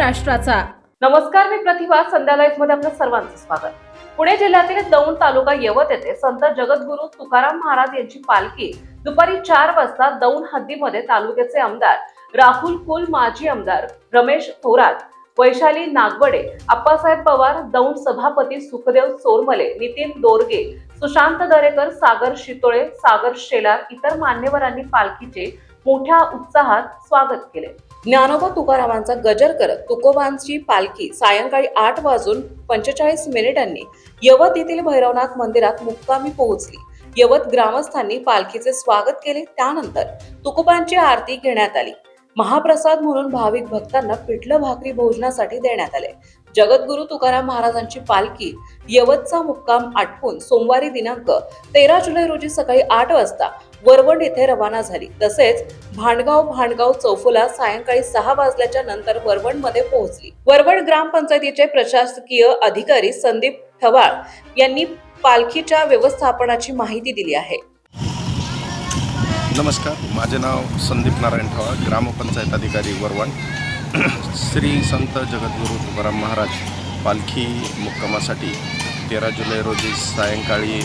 महाराष्ट्राचा। नमस्कार, मी प्रतिभा. संध्या लाईव्ह मध्ये आपलं सर्वांचं स्वागत। पुणे जिल्ह्यातील दौंड तालुका यवत येथे संत जगद्गुरू तुकाराम महाराज यांची पालखी दुपारी 4 वाजता दौंड हद्दीमध्ये तालुक्याचे आमदार राहुल कुल, माजी आमदार रमेश थोरात, वैशाली नागवडे, आप्पासाहेब पवार, दौंड सभापती सुखदेव चोरमले, नितीन दोरगे, सुशांत दरेकर, सागर शितोळे, सागर शेलार इतर मान्यवरांनी पालखीचे मोठ्या उत्साहात स्वागत केले। ज्ञानोबा तुकारामांचा गजर करत तुकोबांची पालखी सायंकाळी 8:45 यवत येथील भैरवनाथ मंदिरात मुक्कामी पोहोचली। यवत ग्रामस्थांनी पालखीचे स्वागत केले। त्यानंतर तुकोबांची आरती घेण्यात आली। महाप्रसाद म्हणून भाविक भक्तांना पिठलं भाकरी भोजनासाठी देण्यात आले। जगद्गुरू तुकाराम महाराजांची पालखी यवतचा मुक्काम आटपून सोमवारी दिनांक 13 जुलै रोजी सकाळी 8 वाजता वरवंड येथे रवाना झाली। तसेच भांडगाव चौफुला सायंकाळी 6 वाजल्याच्या नंतर वरवंड मध्ये पोहोचली। वरवंड ग्रामपंचायतीचे प्रशासकीय अधिकारी संदीप ठवाळ यांनी पालखीच्या व्यवस्थापनाची माहिती दिली आहे। नमस्कार, माझे नाव संदीप नारायण ठवाळ, ग्रामपंचायत अधिकारी वरवंड। श्री संत जगद्गुरू तुकाराम महाराज पालखी मुक्कामासाठी 13 जुलै रोजी सायंकाळी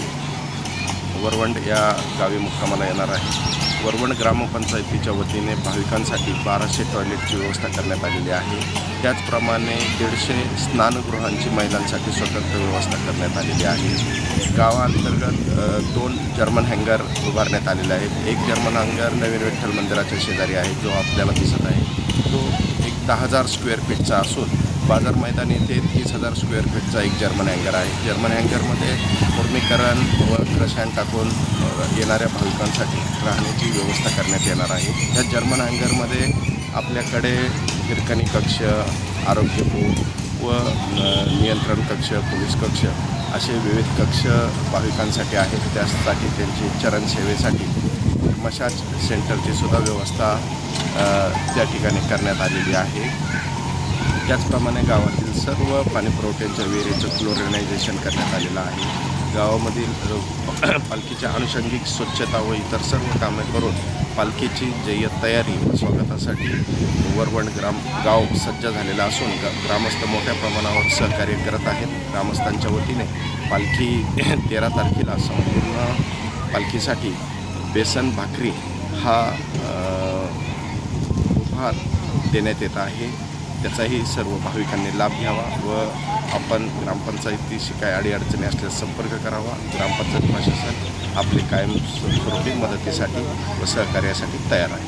वरवंड या गावी मुक्कामाला येणार आहे। वरवंड ग्रामपंचायतीच्या वतीने भाविकांसाठी 1200 टॉयलेटची व्यवस्था करण्यात आलेली आहे। त्याचप्रमाणे 150 स्नानगृहांची महिलांसाठी स्वतंत्र व्यवस्था करण्यात आलेली आहे। गावांतर्गत 2 जर्मन हँगर उभारण्यात आलेले आहेत। एक जर्मन हँगर नवीन विठ्ठल मंदिराच्या शेजारी आहे, जो आपल्याला दिसत आहे। तो एक 10,000 स्क्वेअर फीटचा असून बाजार मैदान येथे 30,000 स्क्वेअर फीटचा एक जर्मन हँगर आहे। जर्मन हँगरमध्ये मुर्मीकरण व क्रशान टाकून येणाऱ्या भाविकांसाठी राहण्याची व्यवस्था करण्यात येणार आहे। या जर्मन हँगरमध्ये आपल्याकडे हिरकणी कक्ष, आरोग्यपूर व नियंत्रण कक्ष, पोलीस कक्ष असे विविध कक्ष भाविकांसाठी आहेत। त्यासाठी त्यांची चरणसेवेसाठी मसाज सेंटरची सुद्धा व्यवस्था त्या ठिकाणी करण्यात आलेली आहे। त्याचप्रमाणे गावातील सर्व पाणीपुरवठ्याच्या विहिरीचं क्लोरिनायझेशन करण्यात आलेलं आहे। गावामधील पालखीच्या अनुषंगिक स्वच्छता व इतर सर्व कामे करून पालखीची जय्यत तयारी व स्वागतासाठी वरवंड गाव सज्ज झालेला असून ग्रामस्थ मोठ्या प्रमाणावर सहकार्य करत आहेत। ग्रामस्थांच्या वतीने पालखी 13 तारखेला संपूर्ण पालखीसाठी बेसन भाकरी हा उपहार देण्यात येत आहे। त्याचाही सर्व भाविकांनी लाभ घ्यावा व आपण ग्रामपंचायतीशी काय अडीअडचणी असल्यास संपर्क करावा। ग्रामपंचायत प्रशासन आपली कायमस्वरूपी मदतीसाठी व सहकार्यासाठी तयार आहे।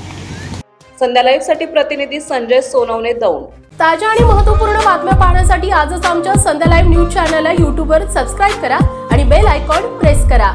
संध्या लाईव्ह साठी प्रतिनिधी संजय सोनवणे, दौंड। ताज्या आणि महत्त्वपूर्ण बातम्या पाहण्यासाठी आजच आमच्या संध्या लाईव्ह न्यूज चॅनलला YouTube वर सबस्क्राईब करा आणि बेल आयकॉन प्रेस करा।